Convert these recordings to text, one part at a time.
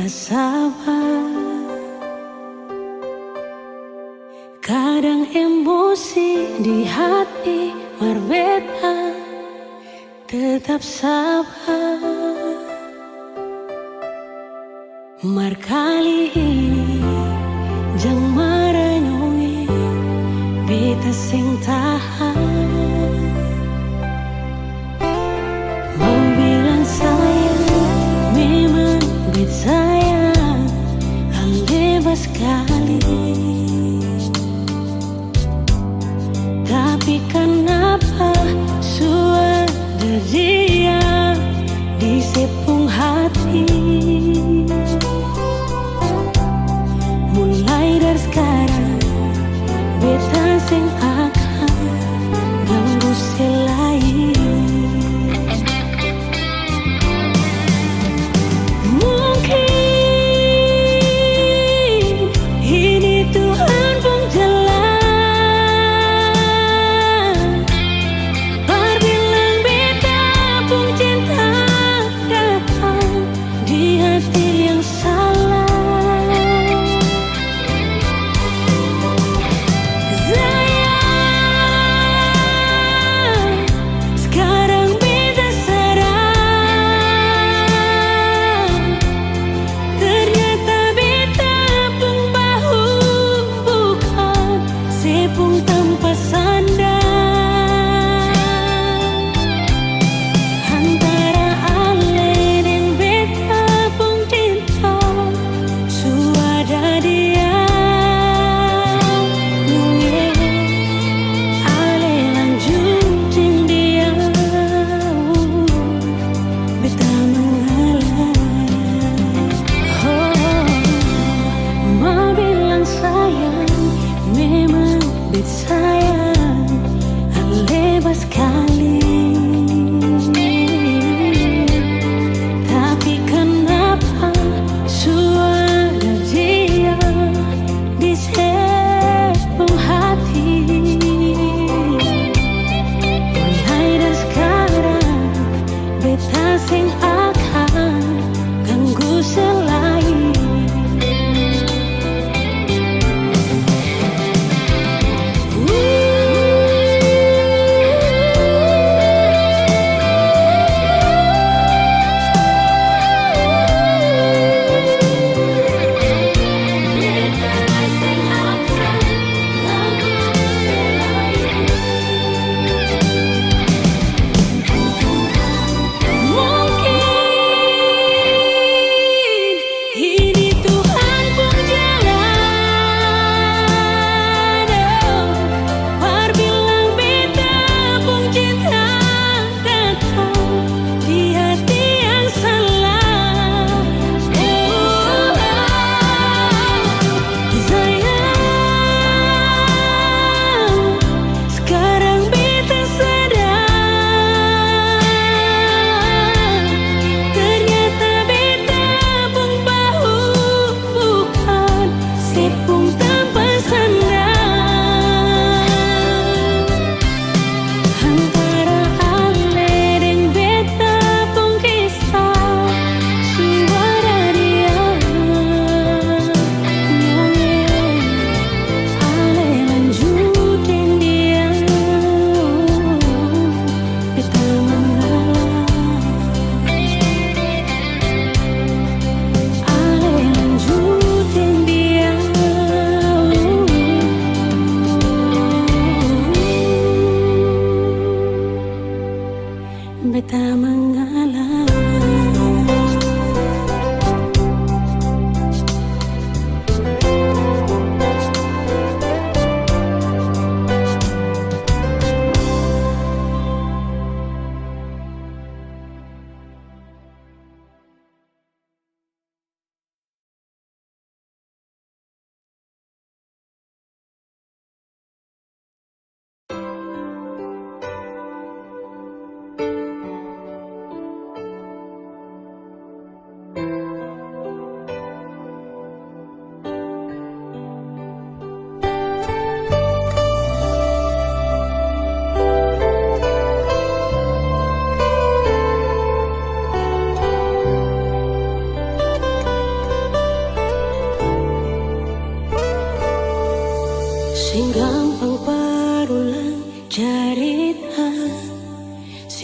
beta sabar. Kadang emosi di hati berbeda, tetap sabar. Mar kali ini jang merenungi beta sing tahan. Mau bilang sayang, memang beta sayang, bebas sekali. Tapi kenapa sudah dia di sepung hati? Mulai dari sekarang beta sing akan ganggu selain. Mungkin ini Tuhan pun jalan, berbilang beta pun cinta datang di hati yang salah.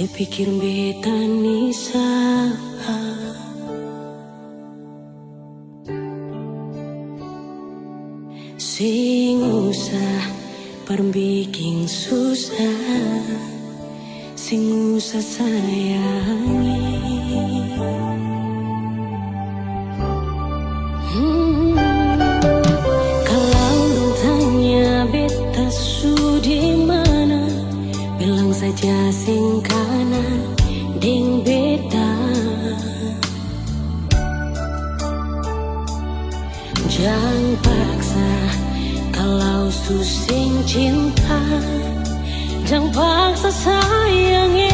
Saya pikir beta nisa sing usah perbikin susah, sing usah sayangi. Kalau dong tanya beta su di mana, bilang saja sing kanan ding beta. Jangan paksa kalau susing cinta, jangan paksa sayangnya.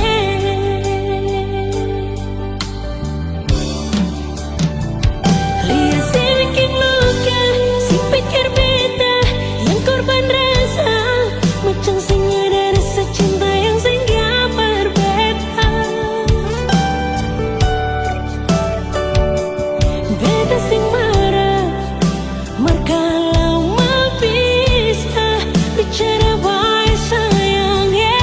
Lihat si bikin luka, si pikir beta yang korban rasa, macam sing ada rasa cinta yang sing gak berbeda. Beta sing marah, kalau mau bisa bicara baik sayangnya.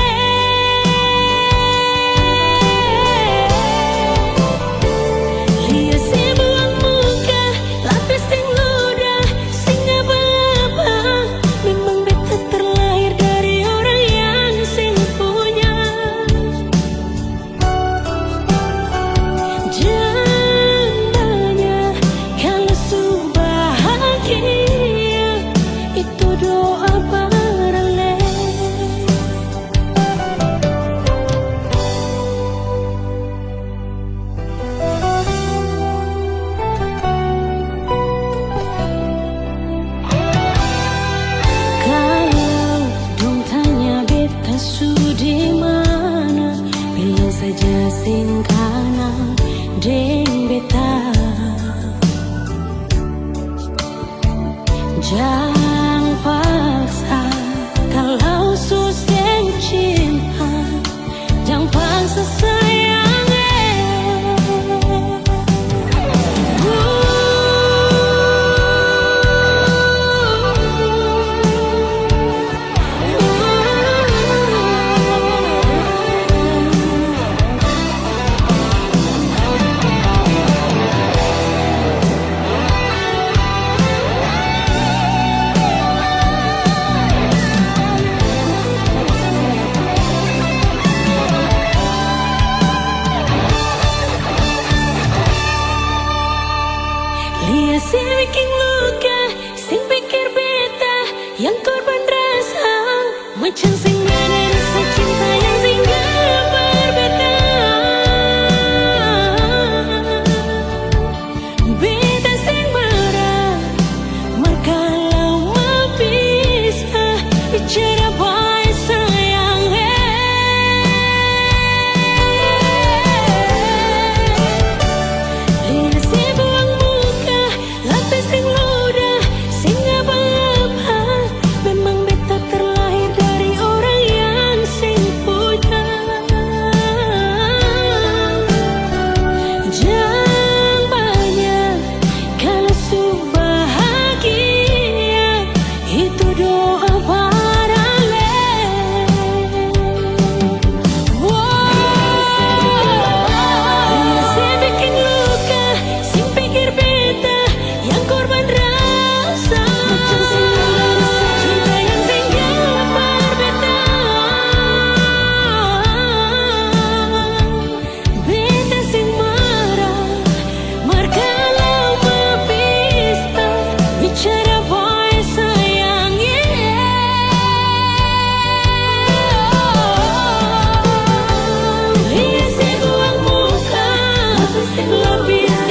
Lihat si buang muka, lapis sing ludah, sing apa-apa. Memang beta terlahir dari orang yang sing punya. Jangan banyak kalau su bahagia, itu doa paralel. Kalau dong tanya beta su di mana, bilang saja sing kanan deng beta. Jangan paksa kalau susah cinta, jangan paksa sayangnya. Lihat si bikin luka, sing pikir beta yang korban rasa, macam sing ada rasa cinta yang sing gak berbeda. Beta sing marah, kalau mau bisa bicara baik sayangnya. Lihat si buang muka, lapis sing ludah, sing apa-apa. Memang beta terlahir dari orang yang sing punya. Jangan banyak kalau su bahagia, itu doa paralel. Lihat si bikin luka, sing pikir beta yang korban rasa, macam sing ada rasa cinta yang sing gak berbeda. Beta sing marah, kalau mau bisa bicara baik sayangnya. Lihat si buang muka, lapis sing ludah,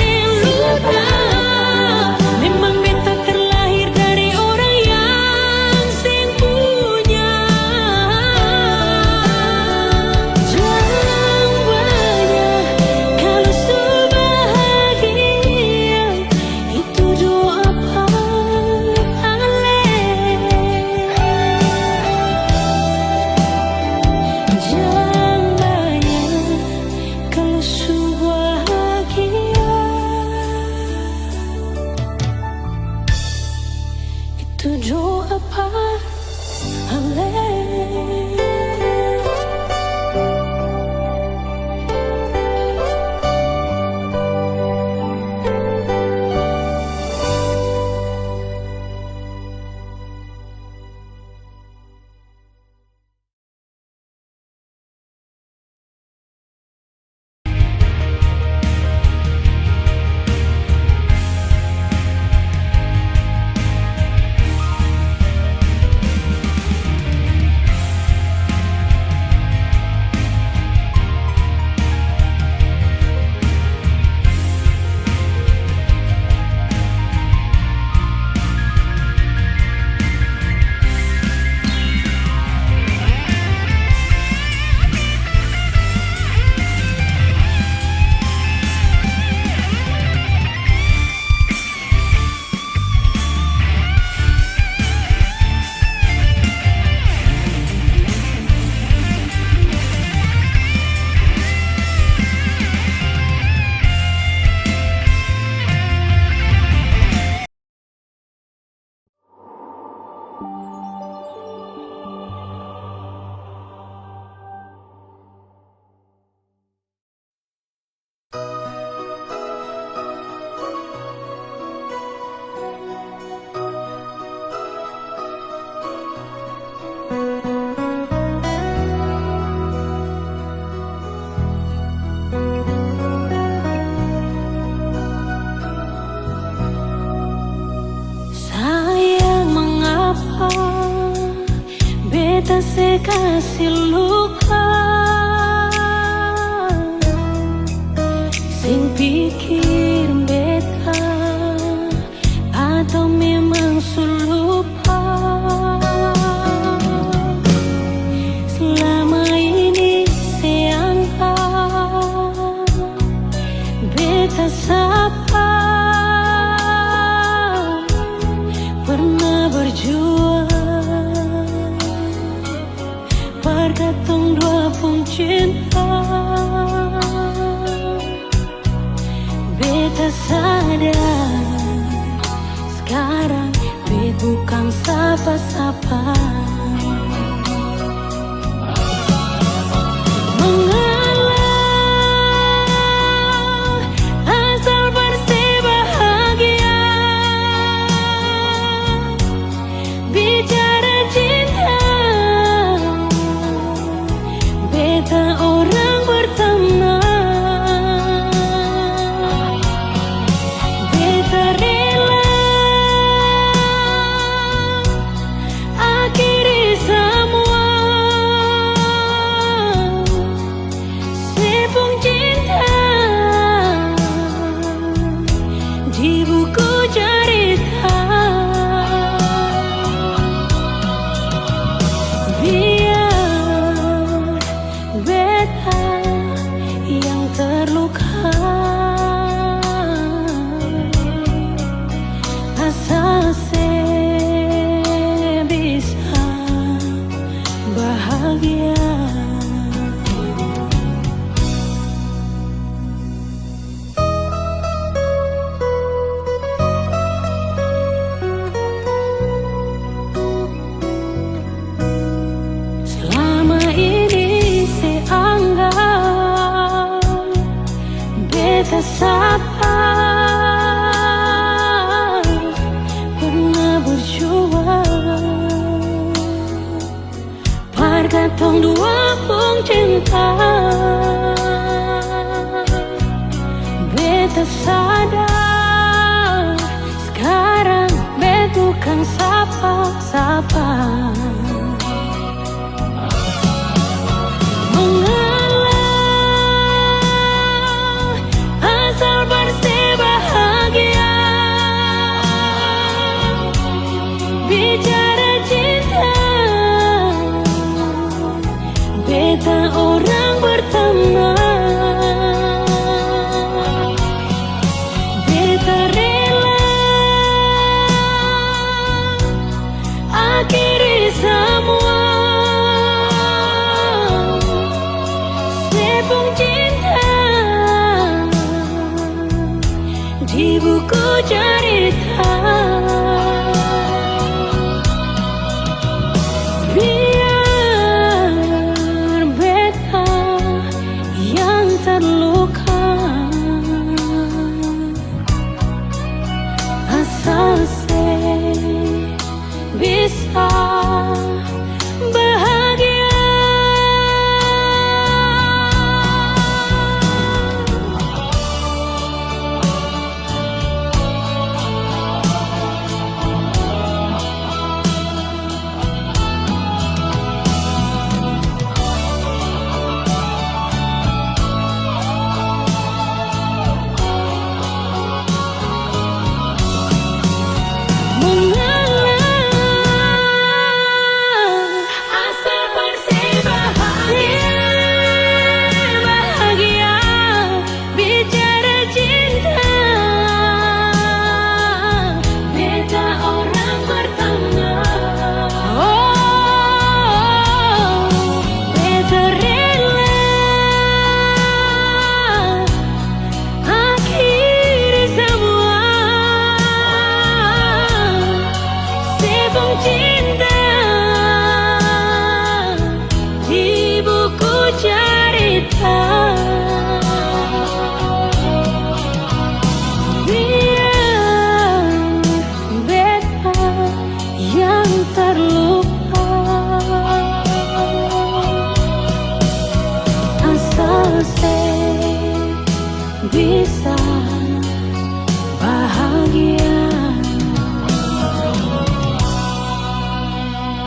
memang beta terlahir dari orang yang sing punya. Jangan banyak kalau su bahagia, itu doa paralel. Jangan banyak kalau su bahagia, itu doa paralel. Sayang, mengapa beta sekasih luka, sing pikir beta atau memang sulupa. Selama ini seanggap beta sapa pernah berjuang, berkatong dua pun cinta. Beta sadar sekarang beta bukan sapa-sapa. Mengalah asal bersih bahagia, bicara cinta beta orang pertama. Beta rela akhiri semua, sepung cinta di buku cerita. Biar beta yang terluka, asal se bisa bahagia. Selama ini seanggap beta sapa pernah berjuang, berkatong dua pun cinta. Beta sadar sekarang beta bukan sapa-sapa. Mengalah asal bersih bahagia, bicara cinta beta orang pertama. Beta rela akhiri semua, sepung cinta di buku cerita. Biar beta yang terluka, asal se bisa bahagia. bisa bahagia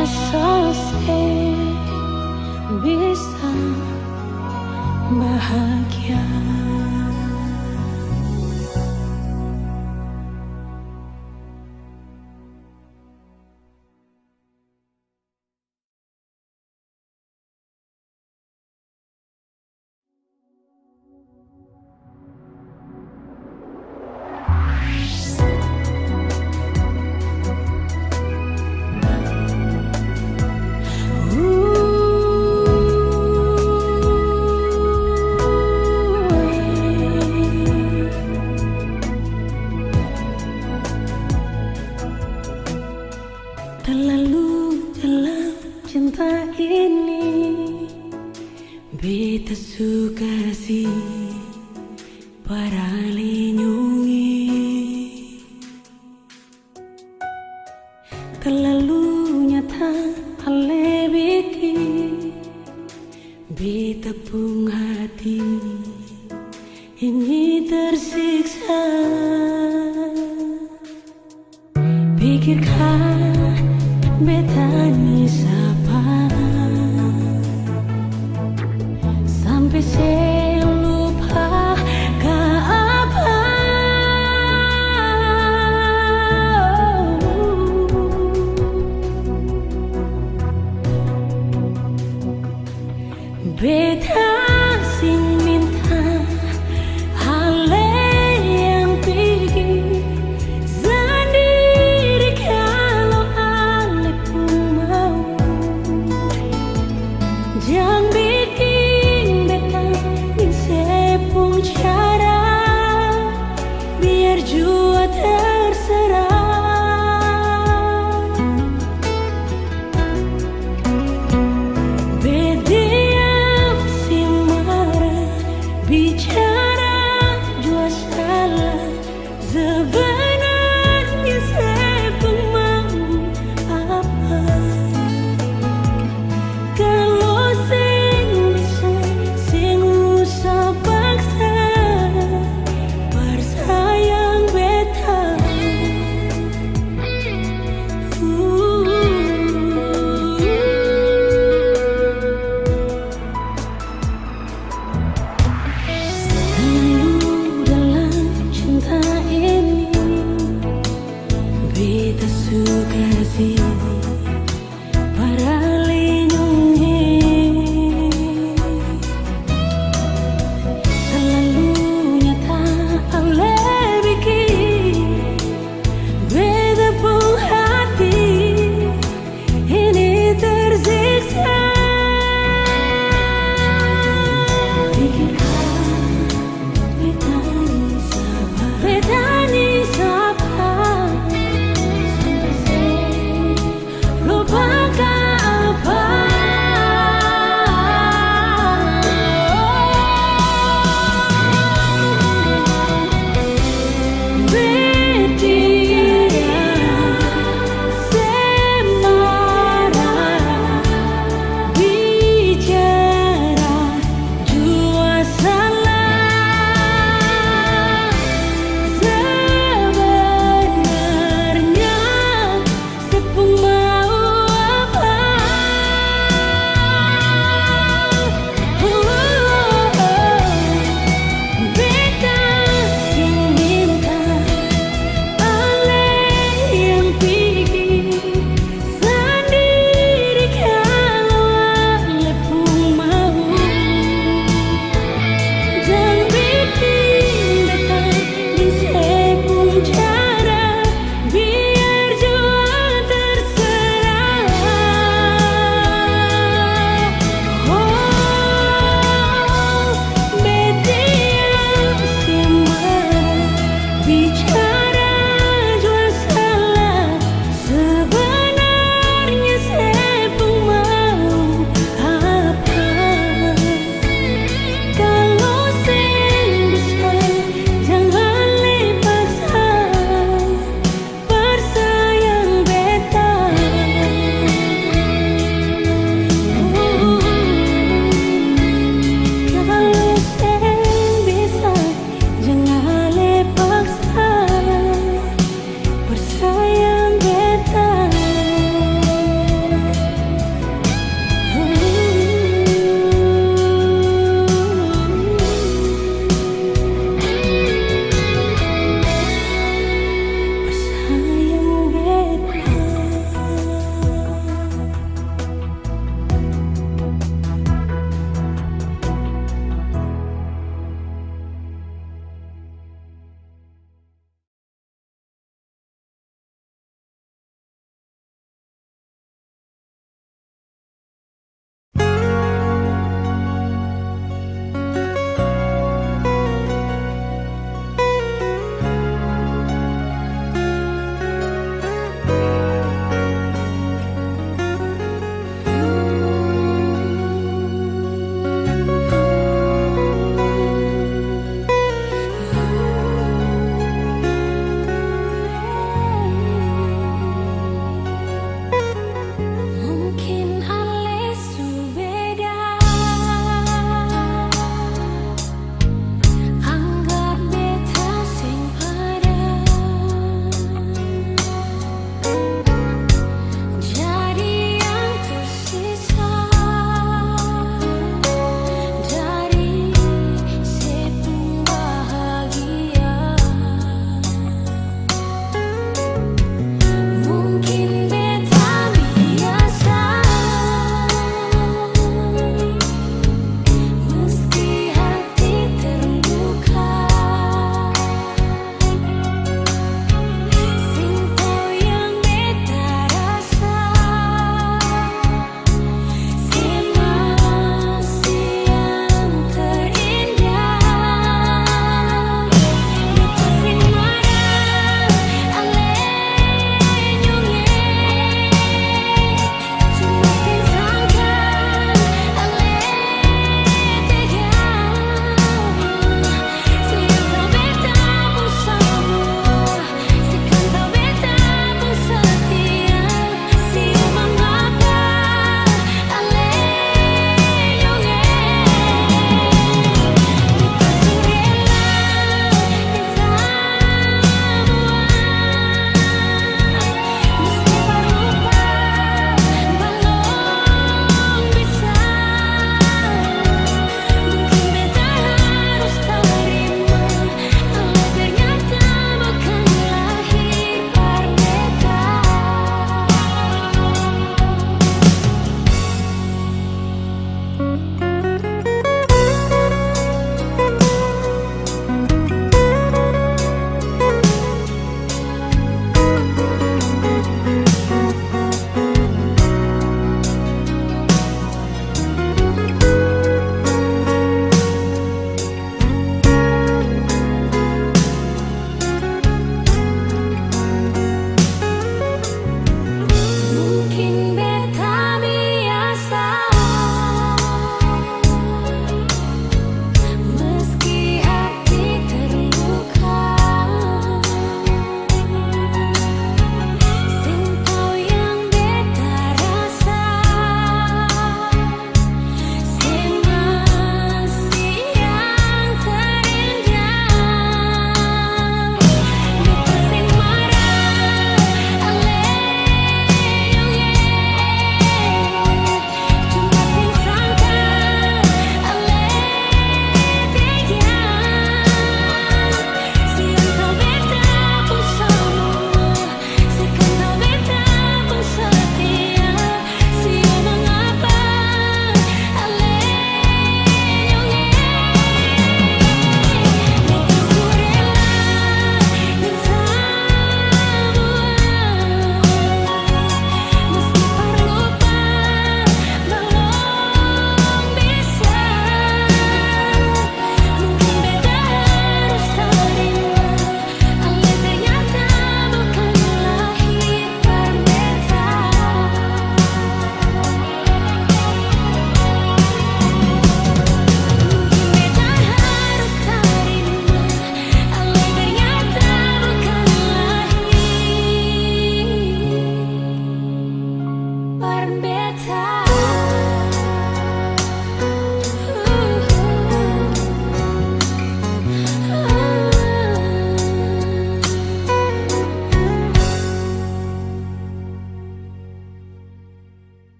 asal saya bisa bahagia. Terlalu dalam cinta ini, beta suka si para lindungi. Terlalu nyata ale bikin beta pun hati ini tersiksa. Pikirkan beta ni siapa sampai saya lupa ke apa. Beta sing minta ale yang pergi sendiri kalau ale pun mau. Jangan bikin beta bisa pun cara, biar jua terserah. Berdiam si marah, bicara jua salah. Sebenarnya saya pun mau apa. Kalau sing bisa, sing usah paksa. Bersayang beta. Terlalu dalam cinta ini, beta suka si para lindungi. Terlalu nyata ale bikin beta pun hati ini tersiksa. Pikirkan beta ni siapa sampai saya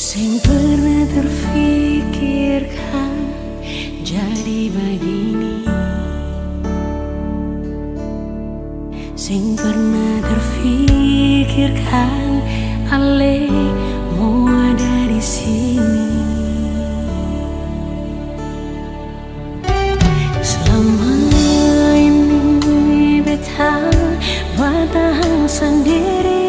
Sing pernah terfikirkan jadi begini, sing pernah terfikirkan ale mau ada di sini. Selama ini beta bertahan sendiri,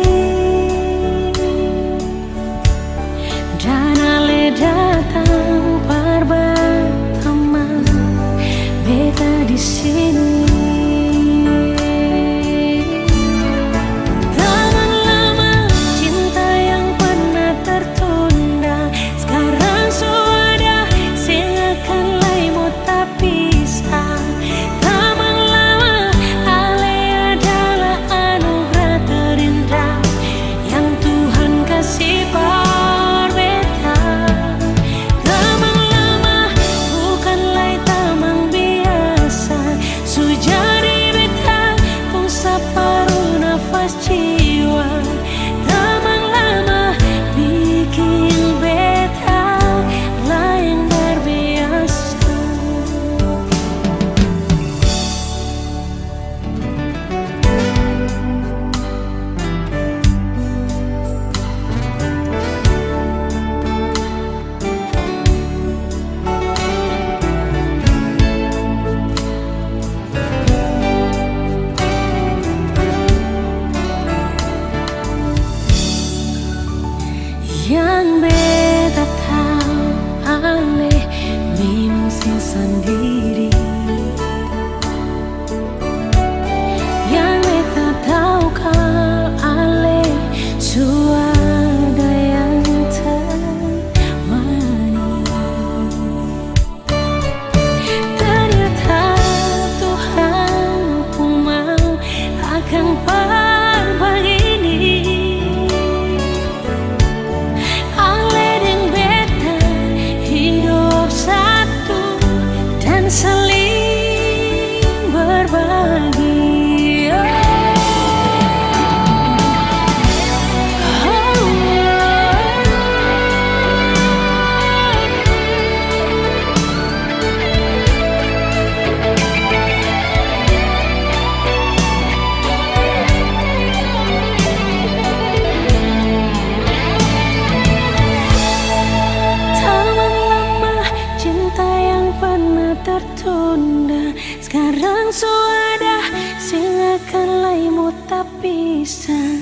dan ale datang pertama beta di sini. Taman lama cinta yang pernah tertunda, sekarang sudah sing akan lai mau tak pisah. Taman lama ale adalah anugerah terindah yang Tuhan kasih par beta. Taman lama bukan lai taman biasa, sujari beta pun separuh nafas jiwa. Taman lama bikin beta lain berbiasa. Yang beta tahu ale memang sing sendiri, yang beta tahu kalau ale suada yang temani. Ternyata Tuhan pun mau akan begini. Ale dan beta hidup satu dan saling berbagi. Taman lama cinta yang pernah tertunda, sekarang sudah sing akan lai mau tak pisah.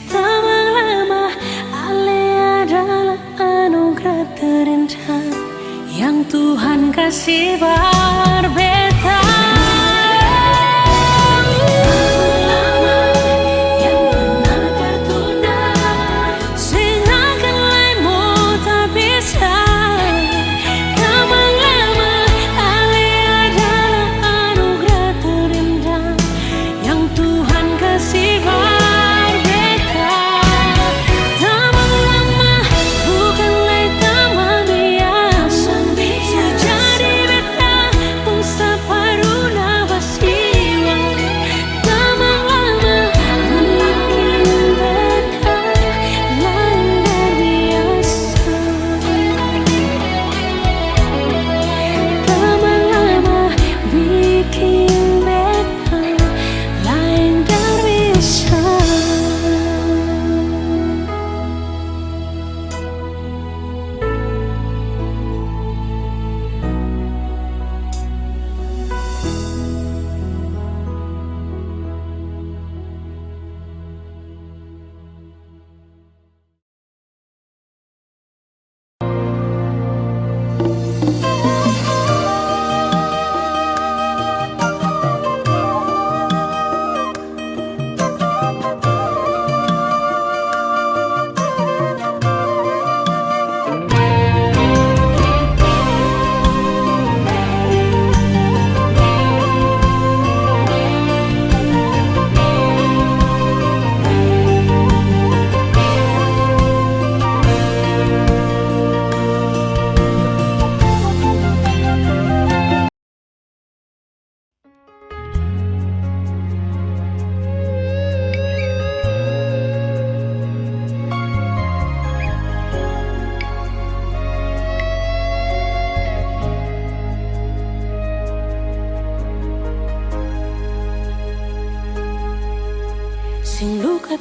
Taman lama ale adalah anugerah terindah yang Tuhan kasih bar beta. Taman lama yang pernah tertunda, sing akan lai mau tak pisah. Taman lama ale adalah anugerah terindah yang Tuhan kasih bar beta. Taman lama bukan lai taman biasa, sejadi beta pun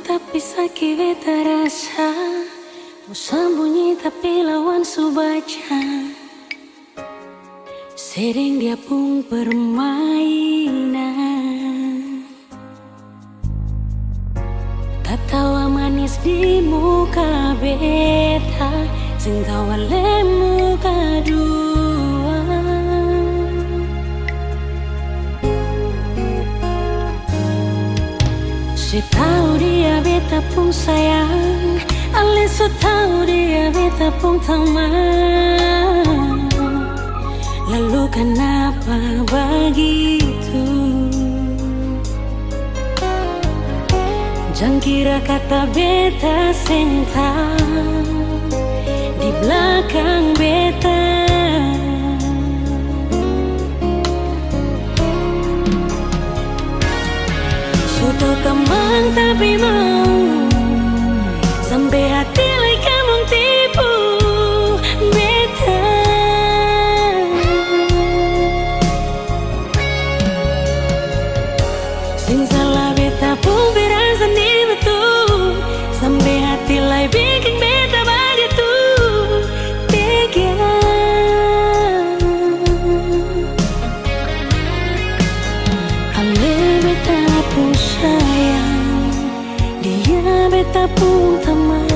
tapi sakit beta rasa. Mau sembunyi tapi lawan su baca. Sering dia pun permainan. Tatawa manis di muka beta, sing tawa le muka dua. Si tahu dia beta pun sayang, ale so tahu dia beta pun teman. Lalu kenapa begitu? Jangan kira kata beta cinta di belakang beta. Sudah kembang tapi mau sampai hati like kamu tipu beta. Sing salah beta pun berasa nih betul, sampai hati like bikin beta begitu tega. Ale beta pun sayang, dia beta pun teman.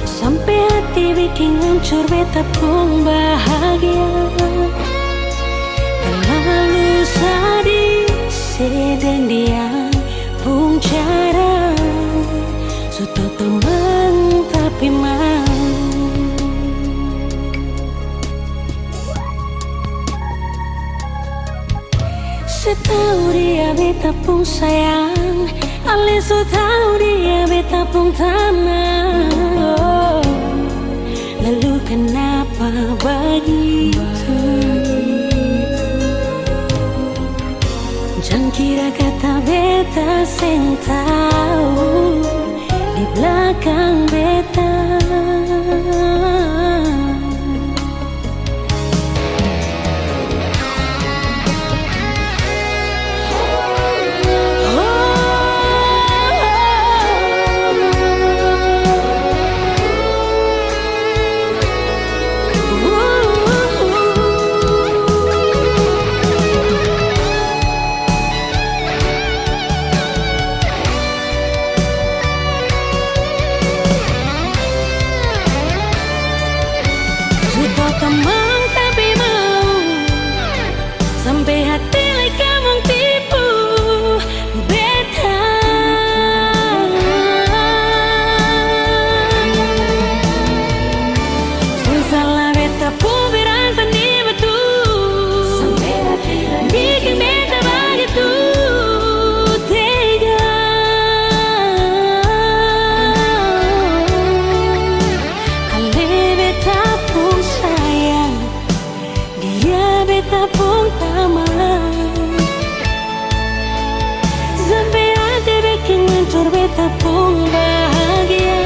Sampai hati bikin hancur beta pun bahagia. Terlalu sadis sedang dia pun cara. Sudah teman tapi mau. Setahu dia beta pun sayang, ale so tahu dia beta pun tenang. Oh, lalu kenapa begitu? Jangan kira kata beta sing tahu di belakang beta. Teman tapi mau sampai hati like kamu tipu beta. Sing salah beta pun berasa nih betul, sampai hati bikin beta begitu tega. Ale beta pun sayang, dia beta pun teman. Sampai hati bikin hancur beta pun bahagia.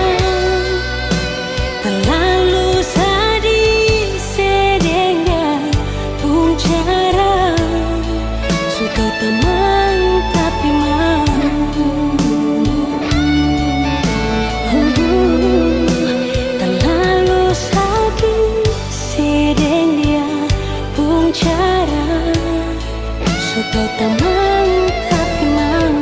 Terlalu sadis sedengnya pun cara. Suka teman tapi mau. Terlalu sakit sedeng dia pun cara. Sudah teman tapi mau.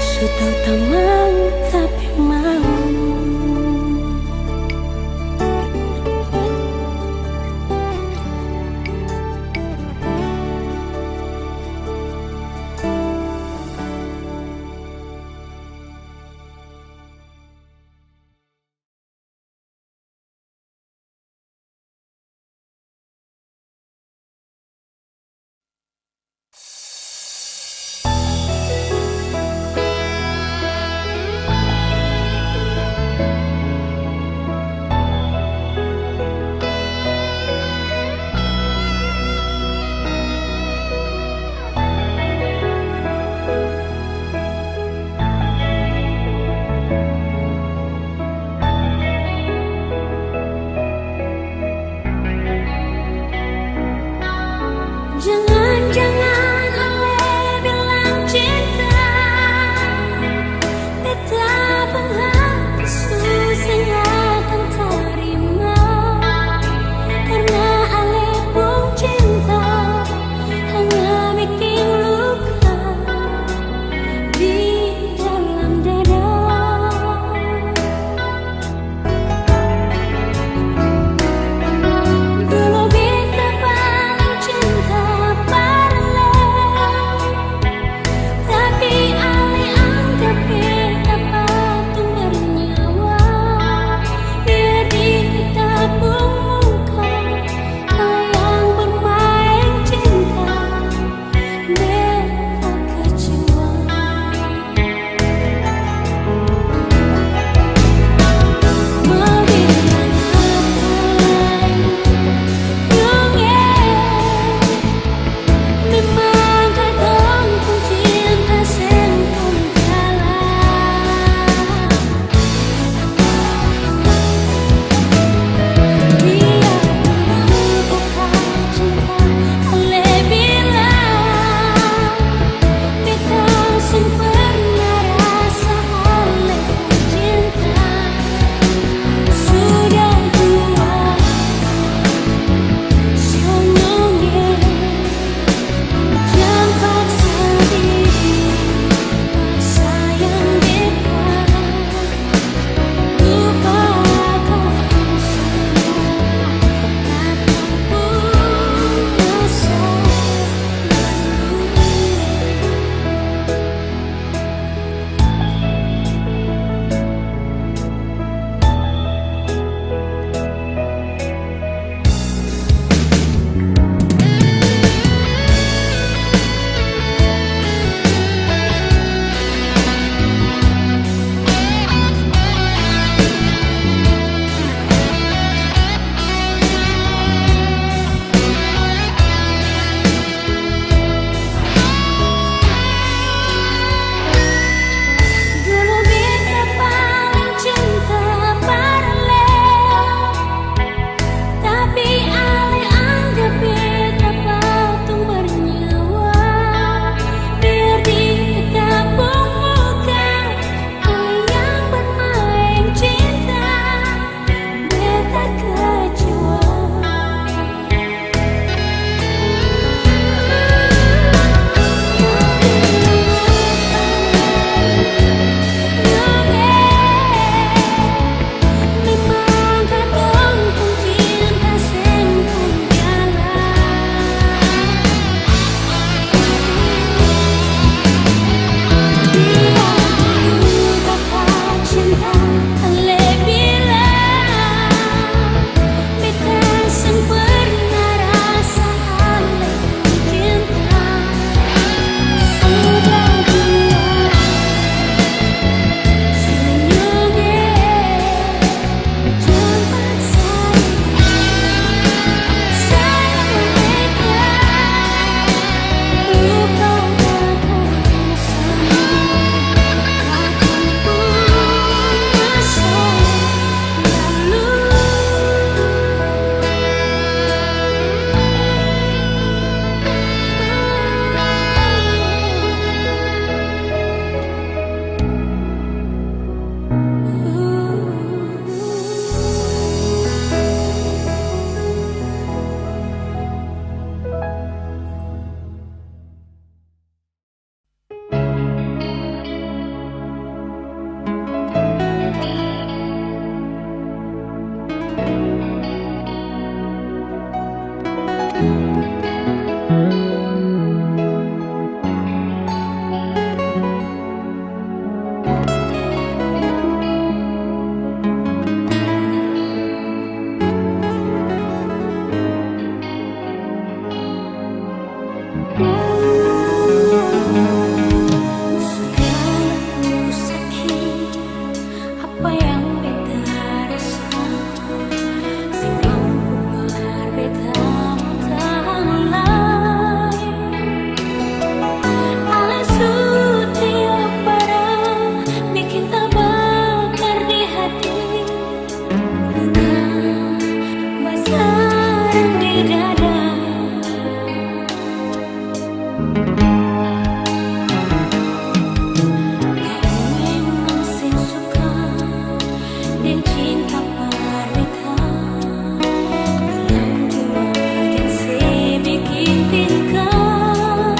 Sudah teman tapi mau. Jangan-jangan oleh bilang cinta, betapa hati susah akan terima. Karena ale pun cinta hanya bikin luka di dalam dada. Dulu beta paling cinta pada memang sing suka dan cinta parita bilang jua dan se bikin tingkah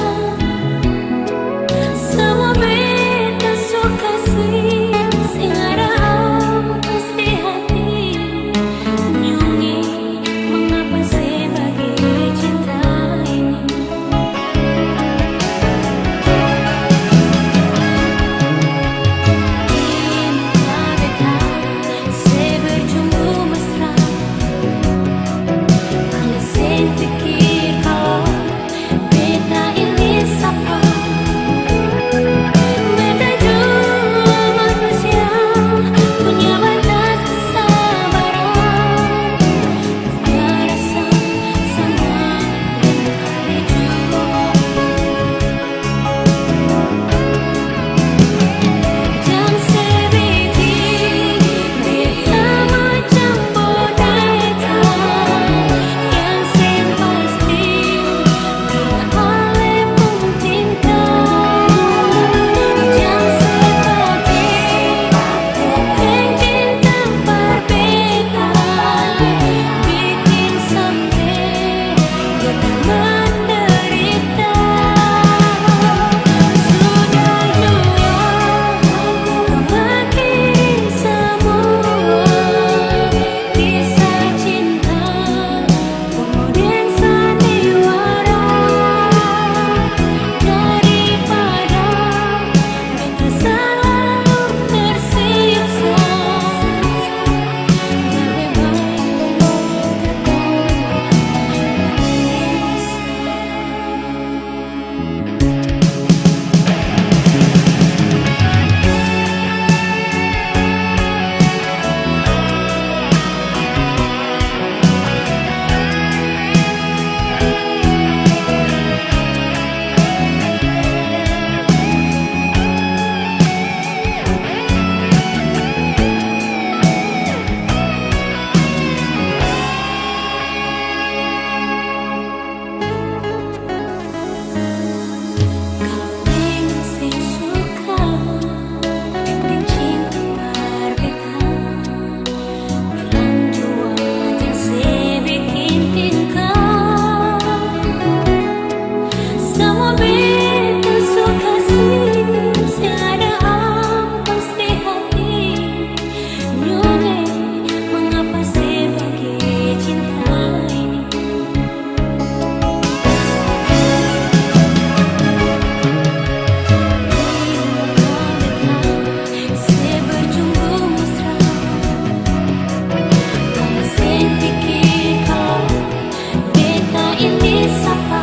semua beta suka sih sing ada ampas di hati nyungi mengapa sebagai cinta ini saya berjumpa mesra, hanya saya pikir kalau beta ini sapa. Beta juga manusia punya batas kesabaran, punya rasa sama dengan juga. Jangan sebiji beta macam boneka yang pasti dia oleh pun cinta. Jangan sebagai topeng cinta berbeda bikin sampai beta menderita. Sudah juga mengakhiri semua kisah cinta penuh dengan sandiwara daripada beta selalu tersiksa. Lebih baik kalau memang sing suka dan cinta berbeda bilang jua dan se bikin tingkah semua beta suka sih sing ada ampas di hati nyungi mengapa sebagai cinta ini. Saya berjumpa mesra, hanya saya pikir kalau beta ini sapa.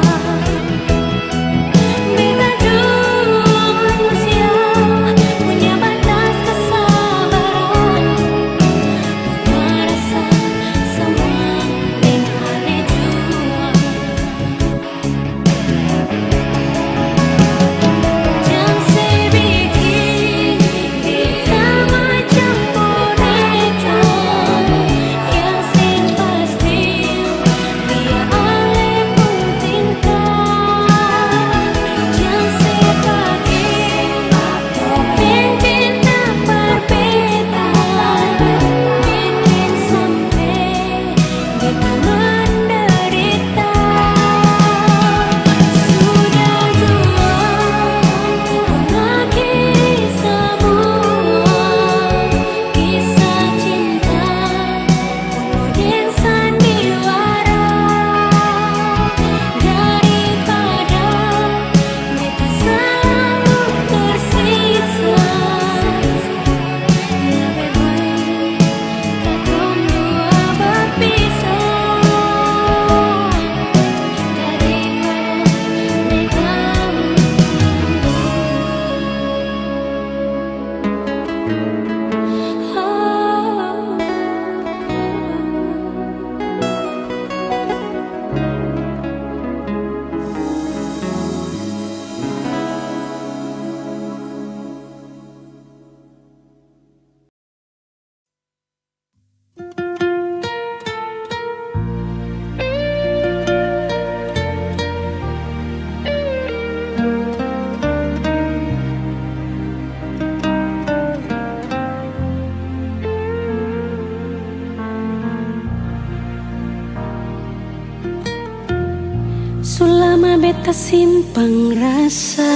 lama beta simpang rasa,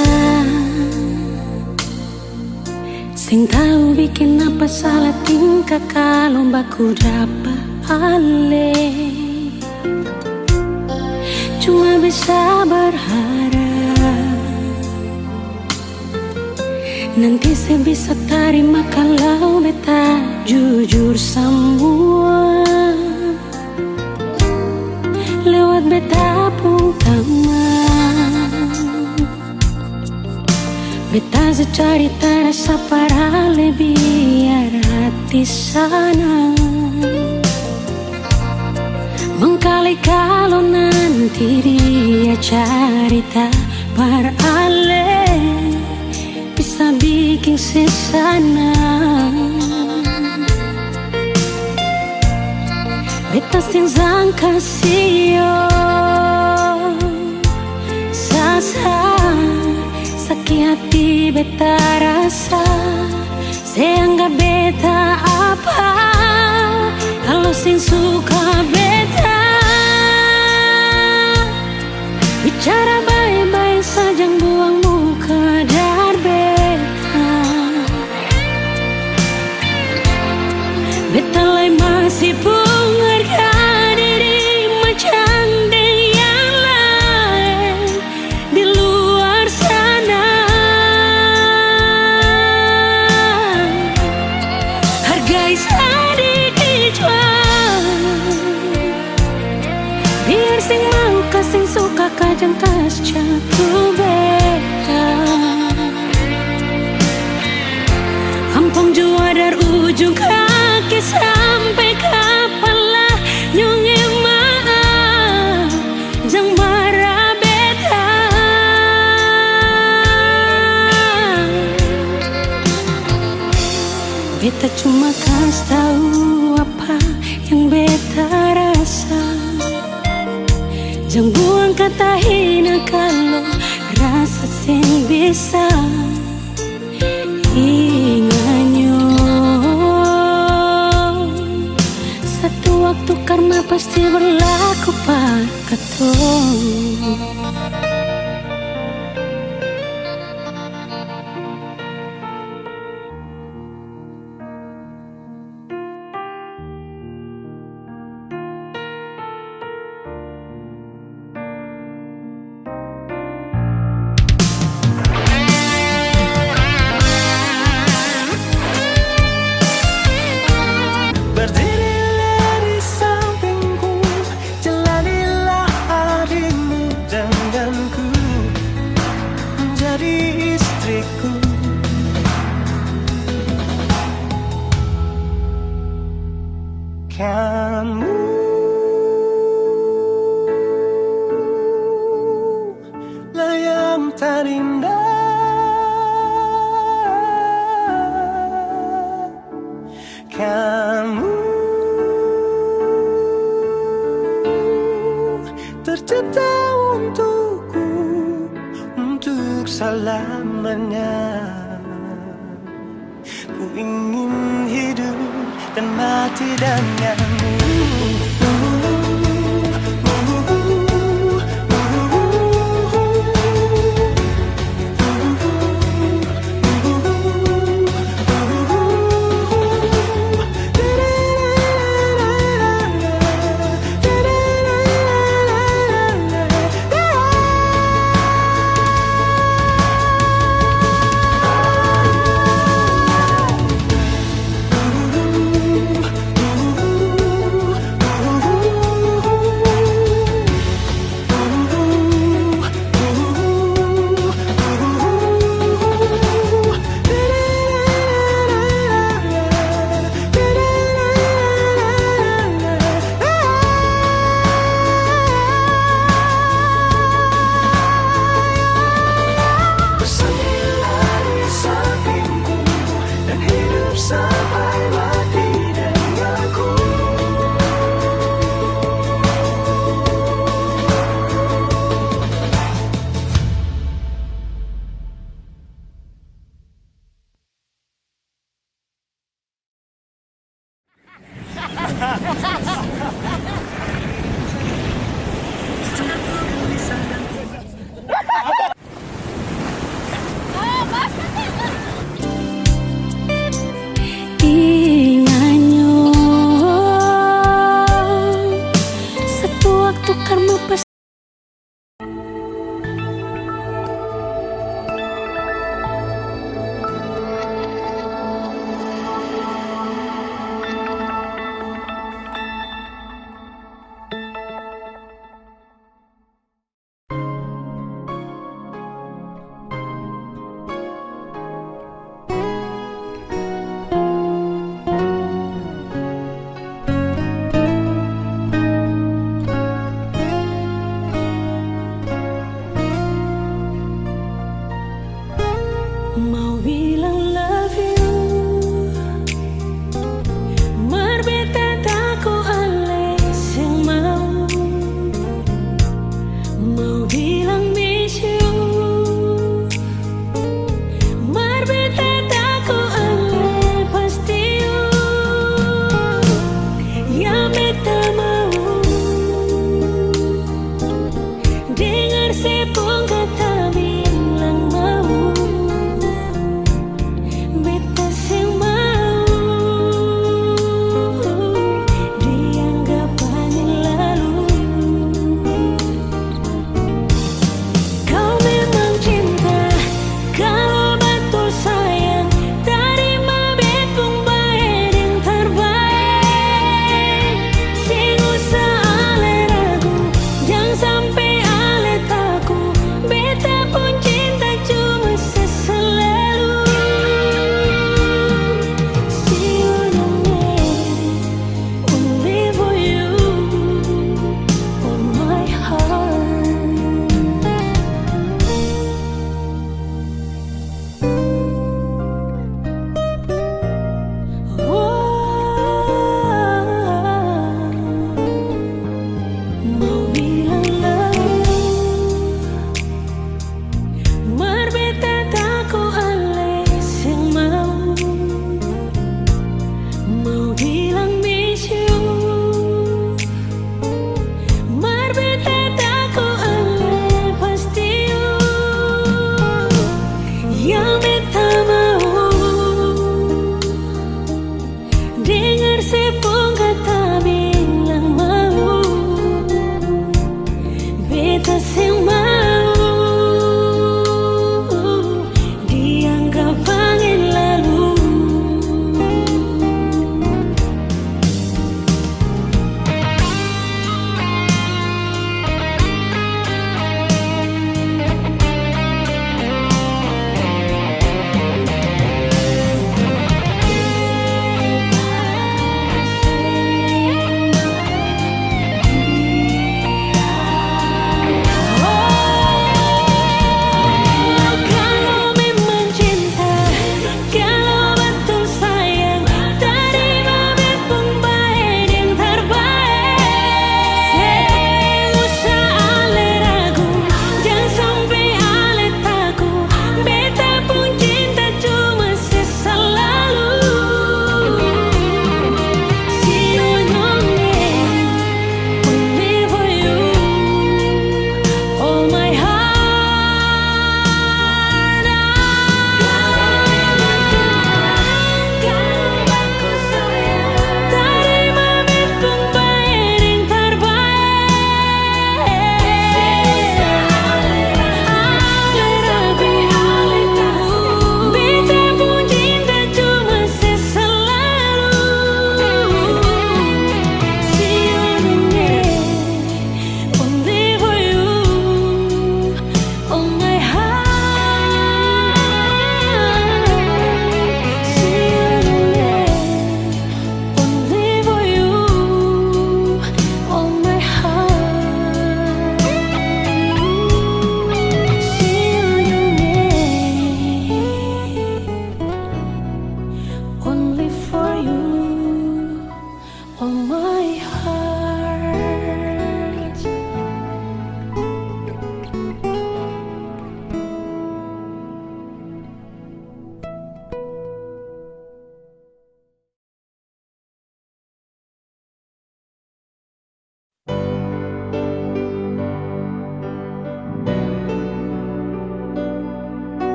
sing tahu bikin apa salah tingkah kalau baku dapat ale. Cuma bisa berharap nanti saya bisa terima kalau beta jujur semua lewat beta pun teman. Beta secerita rasa para biar hati sana mengkali kalau nanti dia cerita berale bisa bikin sesana. Beta sing sangka sio sasa sakit hati beta rasa seanggap beta apa kalau sing suka beta bicara baik-baik saja buang muka dar beta. Beta lai masih pun harga diri macam yang lain di luar sana. Hargai sedikit biar sing mau kasing suka kajang kas jatuh beta. Ampang jua dari ujung kaki sampai kepala nyungi maaf jang marah beta. Beta cuma kasih tahu apa yang beta rasa. Jangan buang kata hina kalau rasa sing bisa inganyo. Satu waktu karma pasti berlaku pak katong. Berdirilah di sampingku, jalanilah harimu denganku, menjadi istriku. Kamu lah yang terindah. Kamu tercipta untukku, untuk selamanya. Ku ingin hidup dan mati denganmu.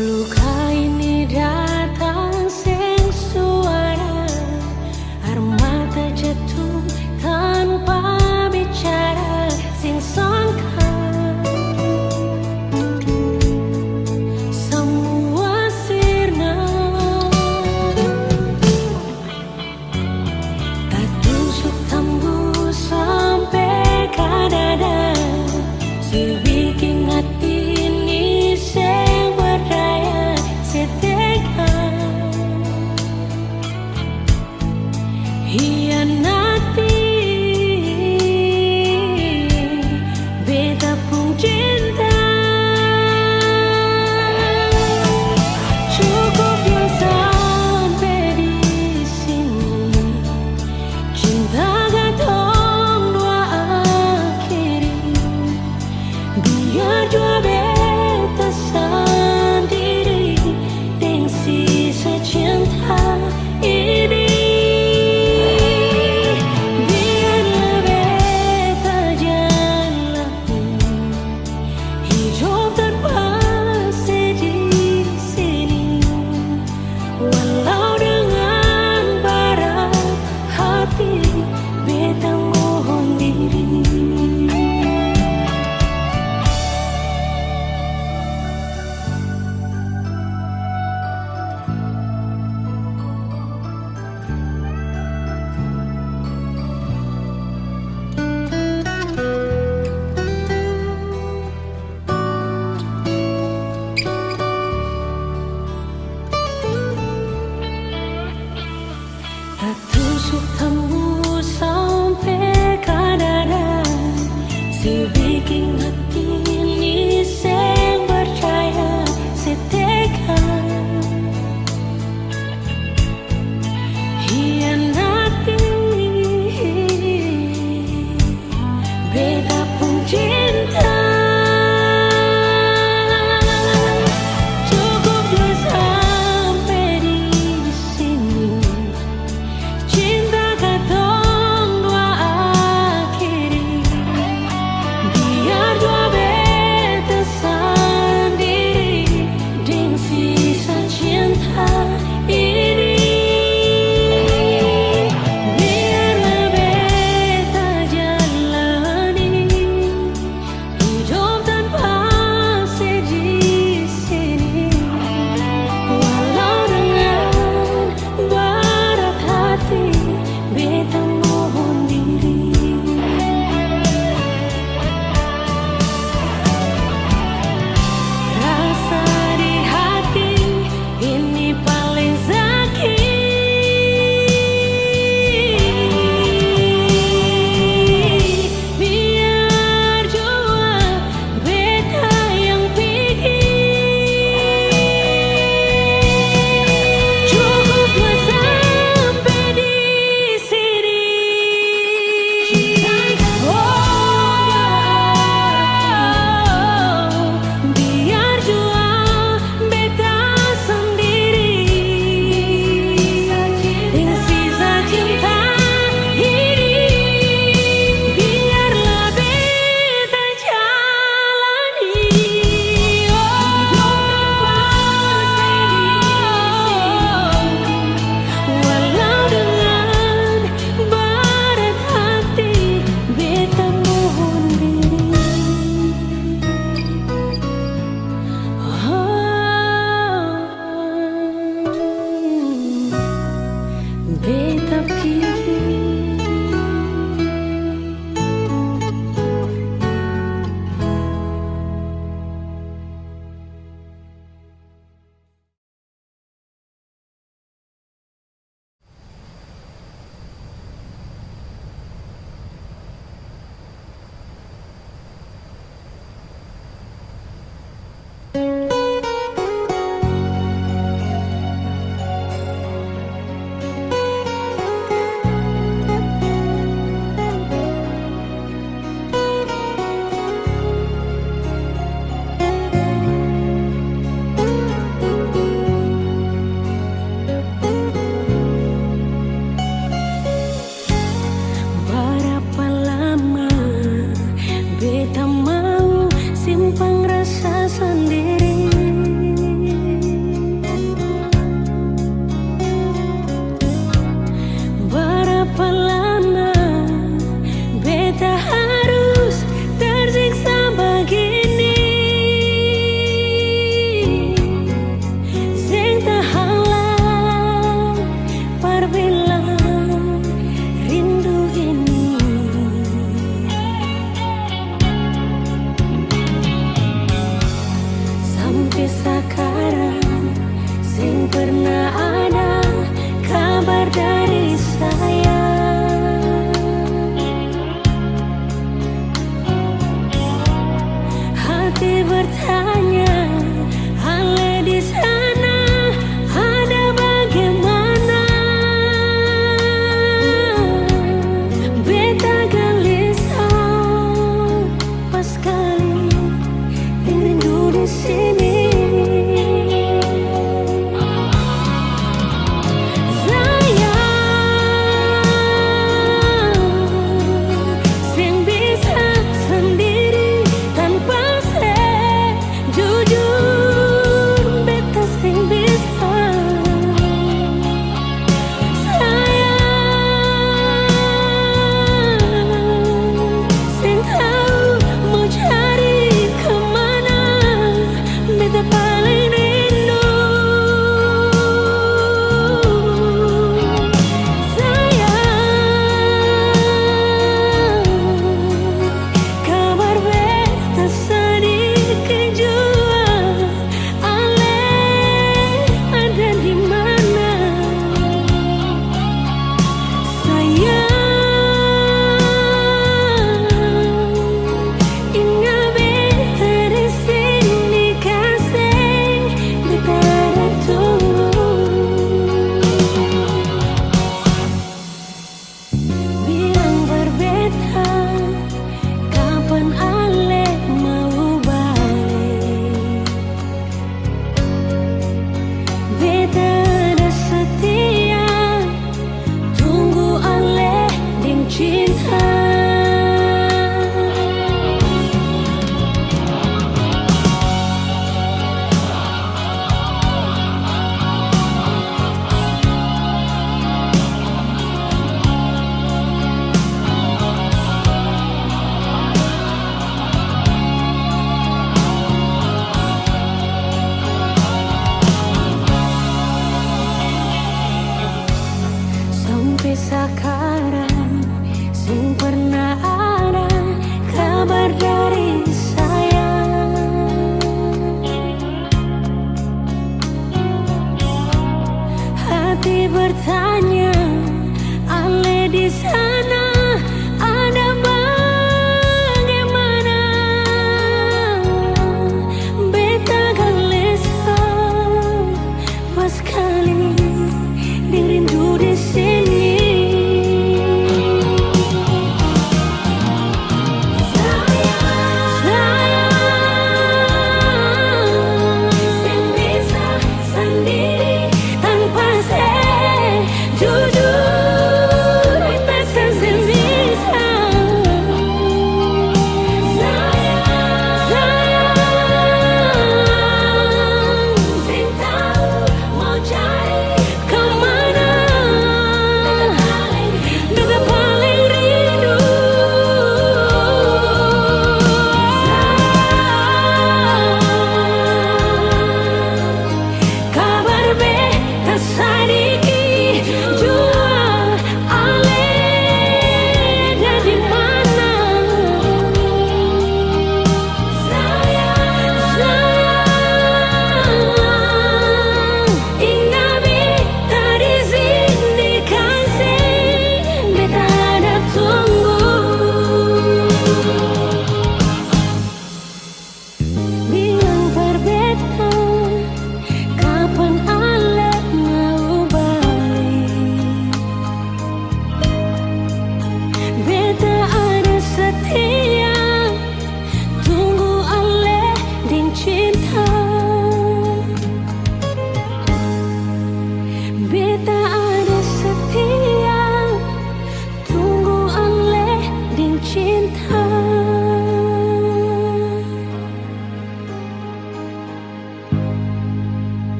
Luka ini datang sing suara, air mata jatuh tanpa bicara, sing sangka semua sirna. Tak tusuk tembus sampai ke dada, sebikin hati ini sing berdaya setega. Hianati beta pun cinta. Cukup yang sampai di sini, cinta gantung dua akhiri. Biar jua beta sendiri dengan sisa cinta ini. Biarlah beta jalani hidup tanpa sedih sini, walau dengan berat hati beta mohon diri. Tak tusuk tembus sampai ke dada, sebikin hati ini sing percaya setega. Hianati beta pun cinta. Cukup dia sampai di sini, cinta katong dua akhiri.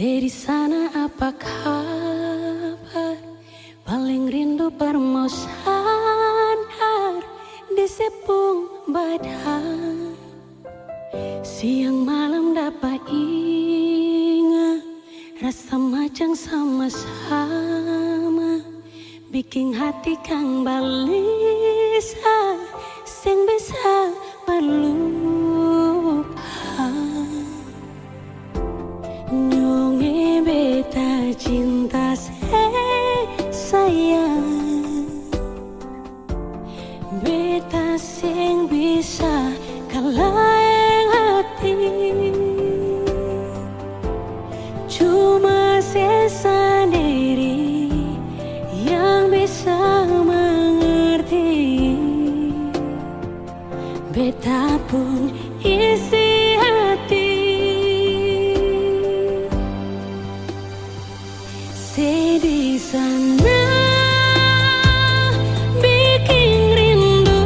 Di sana apa kabar? Paling rindu permosandar di sepung badan. Siang malam dapat ingat rasa macam sama-sama, bikin hati kang balisa sing bisa berlupa. Nyonge beta cinta sayang, beta sing bisa kalaeng hati. Cuma saya sendiri yang bisa mengerti. Beta pun isi hati. Di sana bikin rindu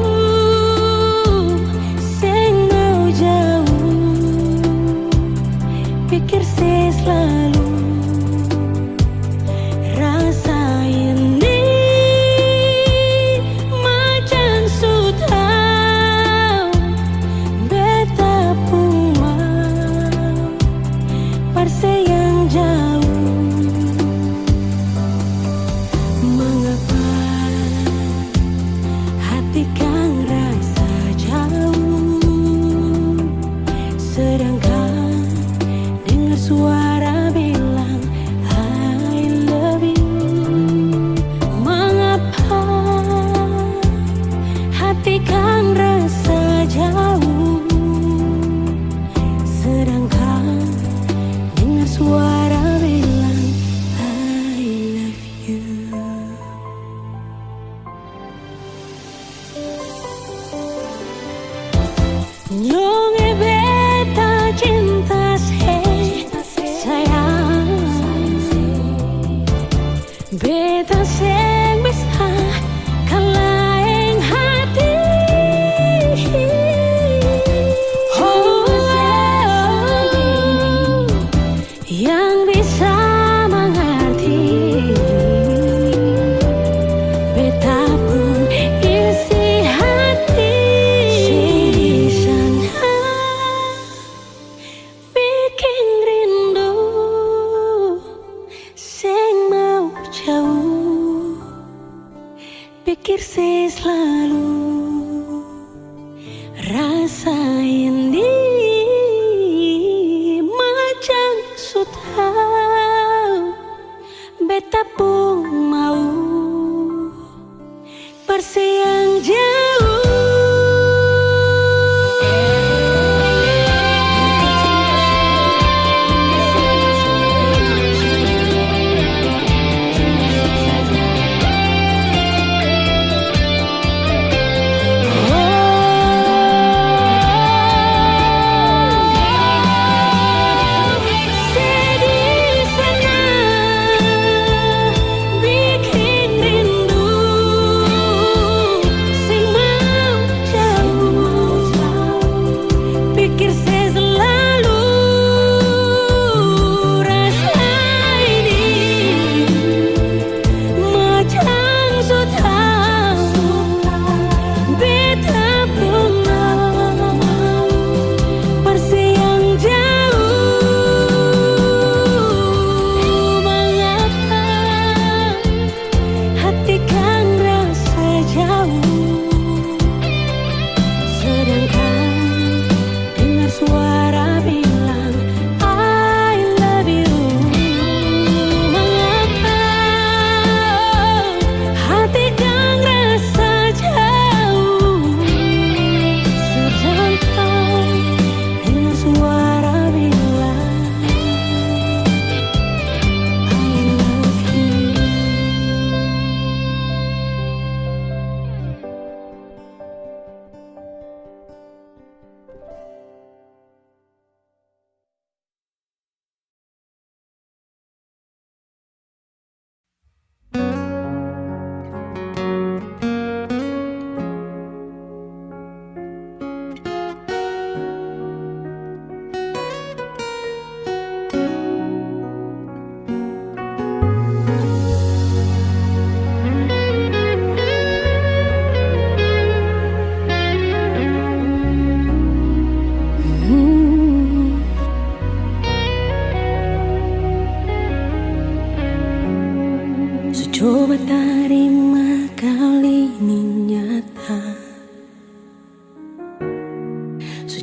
sing mau jauh, pikir saya selalu rasa ini macam sudah beta pun mau parse yang jauh. Kang rasa jauh, sedangkan dengar suara bilang I love you. Mengapa hati kang rasa jauh, sedangkan dengar suara bilang I love you. Nyonge beta cinta sayang, beta sing bisa kalaeng hati. Yang bisa mengerti. Beta pun isi hati. Di sana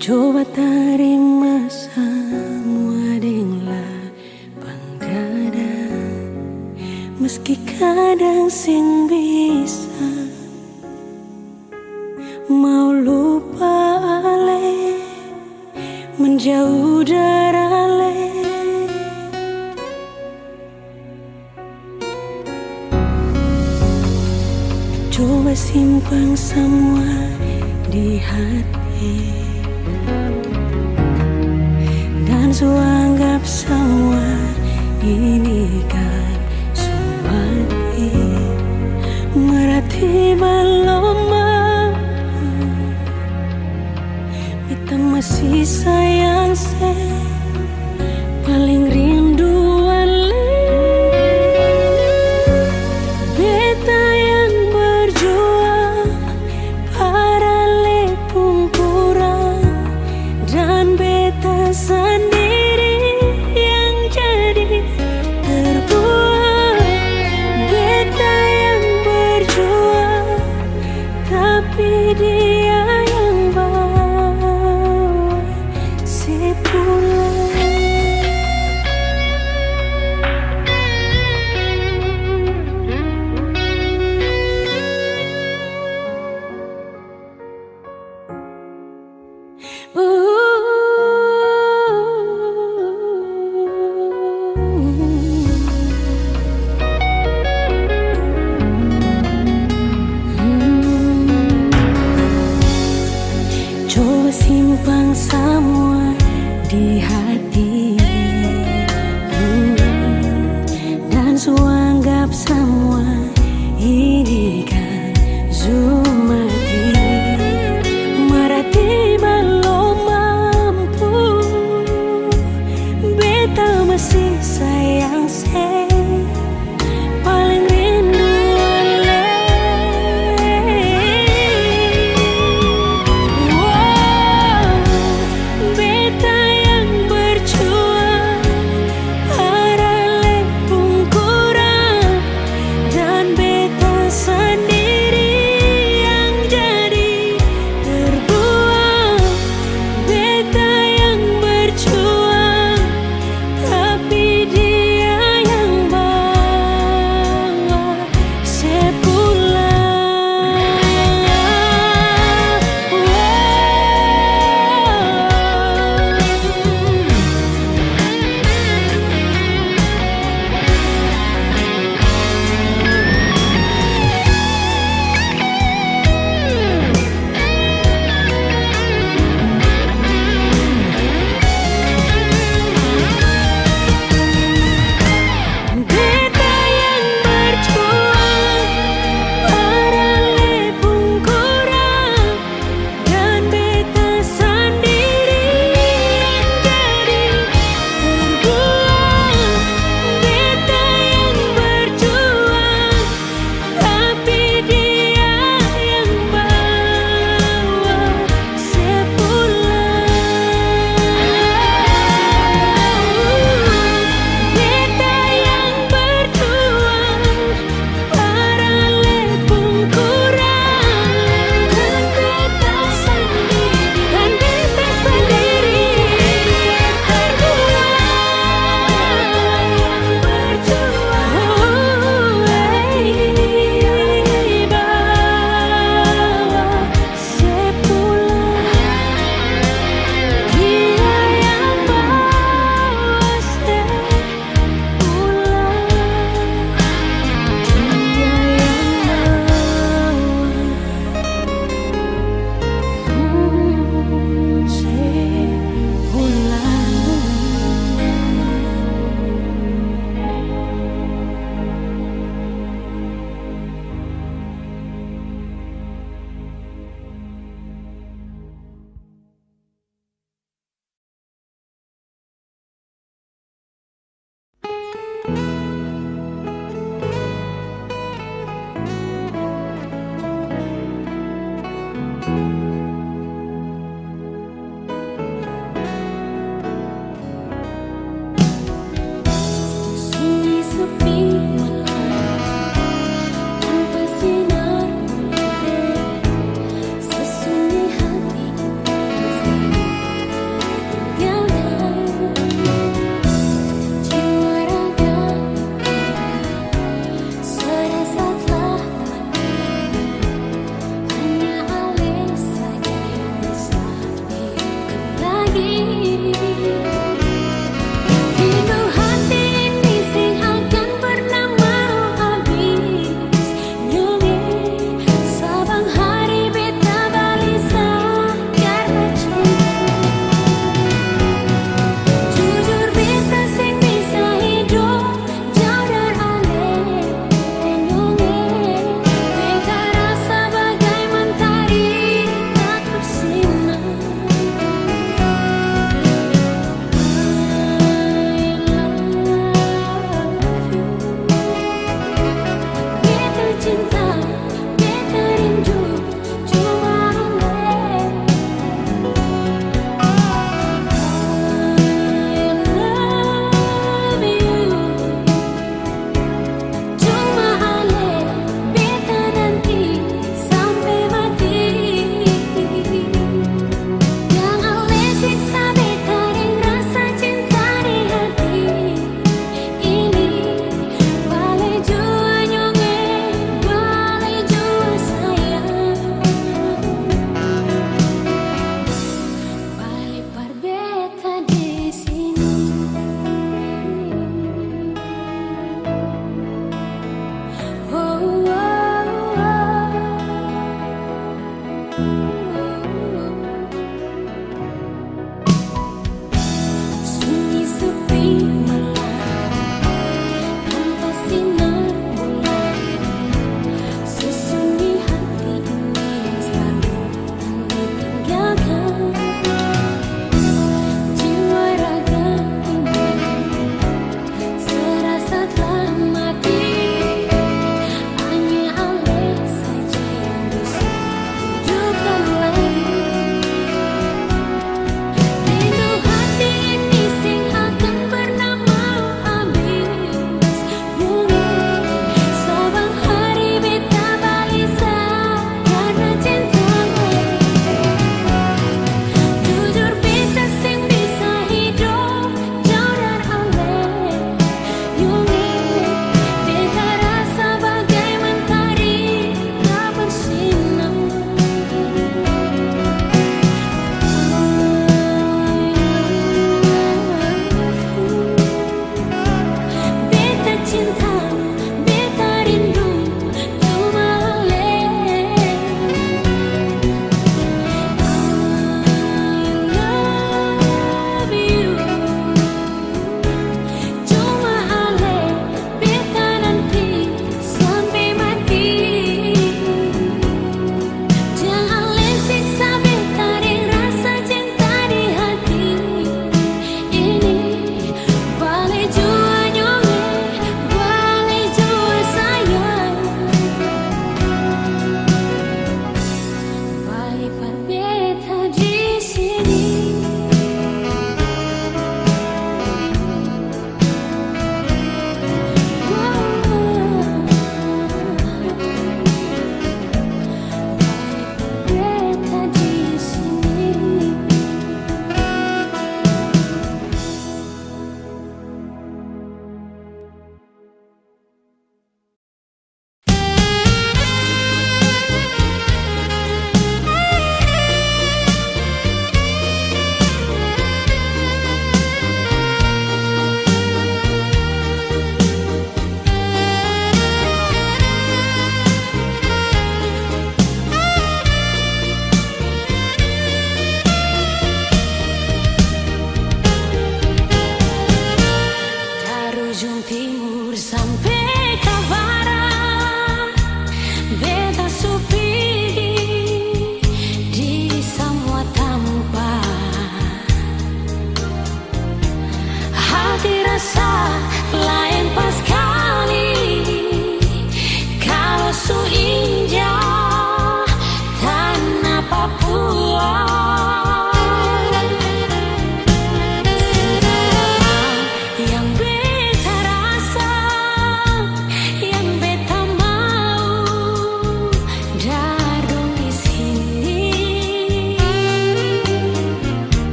Coba terima semua dengan lapang dada, meski kadang sing bisa mau lupa ale, menjauh dari ale. Coba simpan semua di hati, dan anggap semua ini kan sumati, merati belum mampu, kita masih sayang paling rindu ale. Beta yang berjuang para lepung kurang, dan beta sendiri yang jadi terbuang. Beta yang berjuang, tapi dia yang bawa si pulang. Coba simpan semua di hati, dan anggap semua ini kan zumati, merati belum mampu, beta masih sayang paling rindu ale. Wow, beta yang berjuang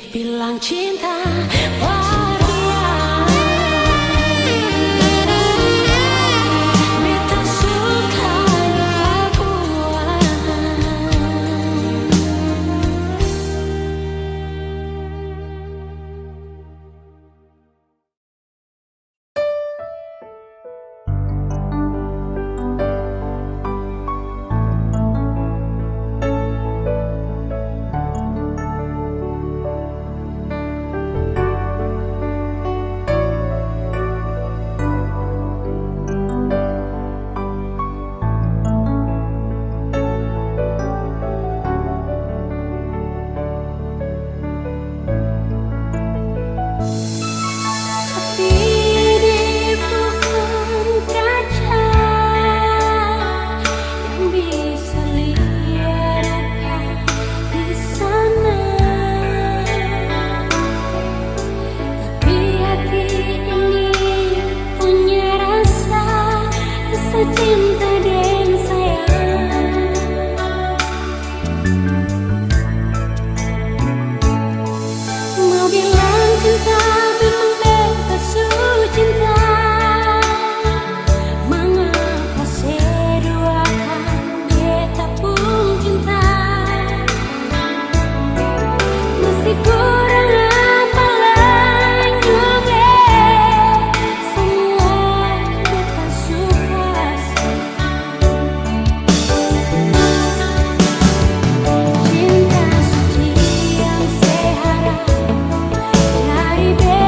dibilang cinta waria. Beta suka lakuan. Ini bukan kaca yang bisa lihat di sana, tapi hati ini punya rasa cinta dan sayang. Mau bilang cinta memang beta cinta, mengapa seduakan beta pun cinta, masih kurang apa lagi semua beta suka. Cinta suci yang seharap dari beta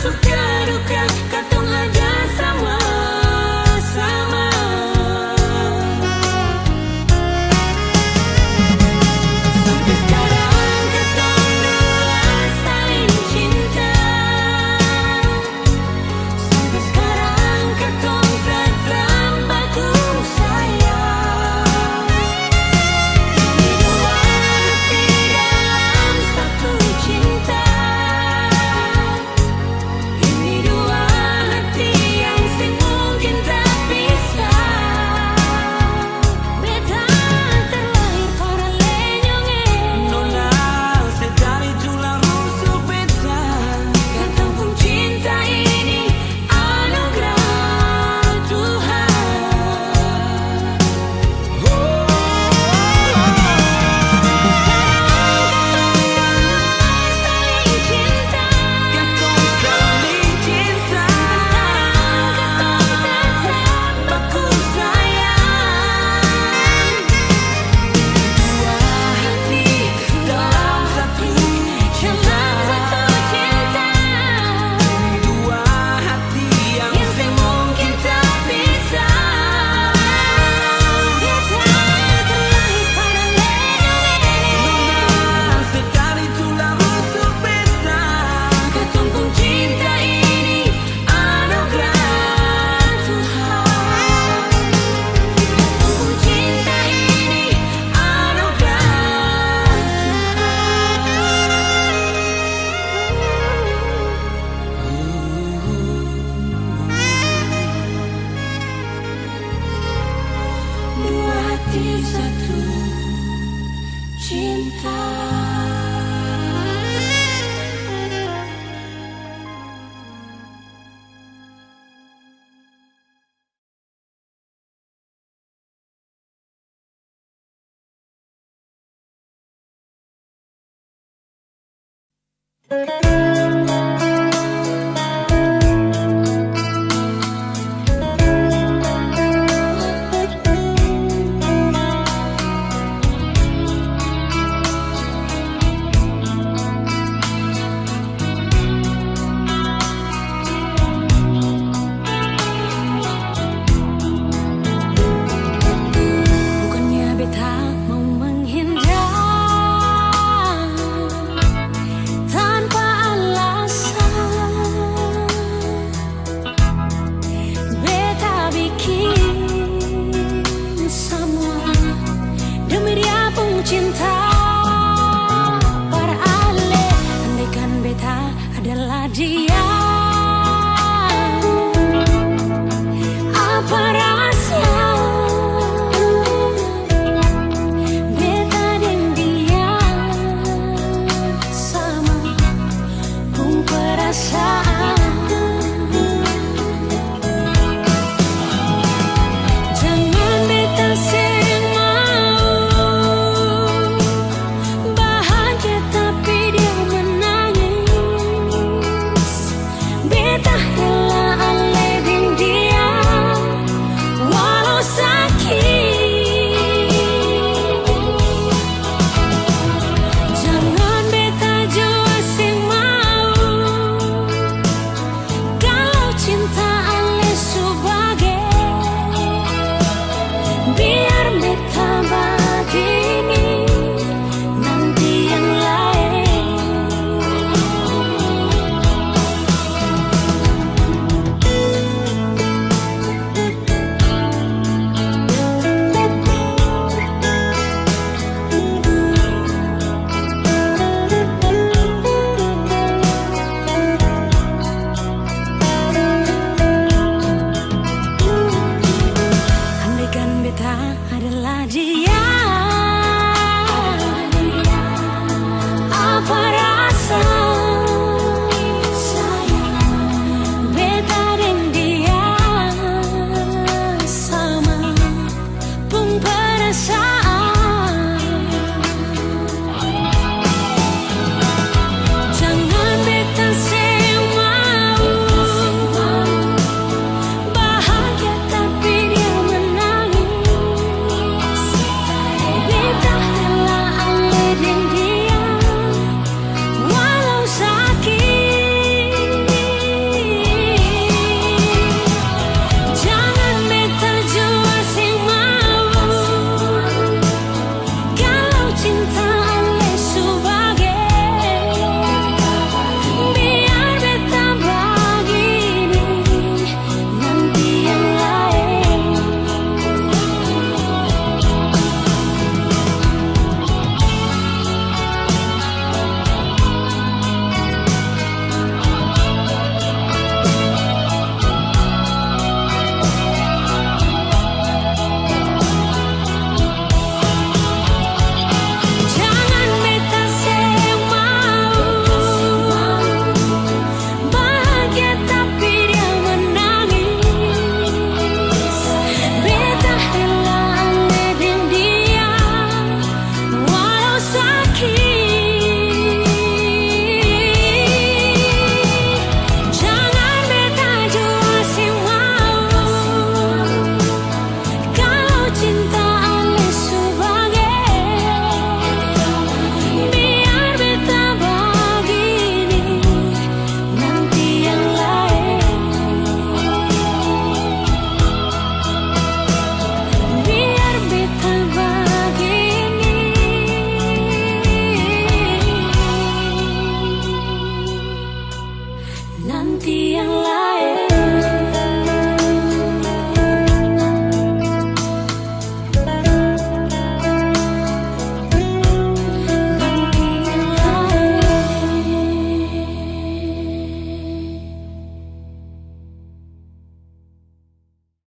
suka duka katong ada sama-sama. Sampai sekarang katong dua saling cinta. Sampai sekarang katong tetap baku sayang. Ini dua hati dalam satu cinta. Ini dua hati yang sing mungkin tak bisa. Beta terlahir para lenyonge. Nona sedari tulang rusuk beta. Katong pun cinta ini anugerah Tuhan. Saling cinta. Katong saling cinta. Katong tetap baku sayang. Dua hati dalam satu cinta. Dua hati yang Yang mungkin tak bisa. Beta terlahir para lenyonge. sedari tulang rusuk beta. Katong pun cinta ini anugerah Tuhan. Katong pun cinta ini anugerah Tuhan. Dua hati satu cinta.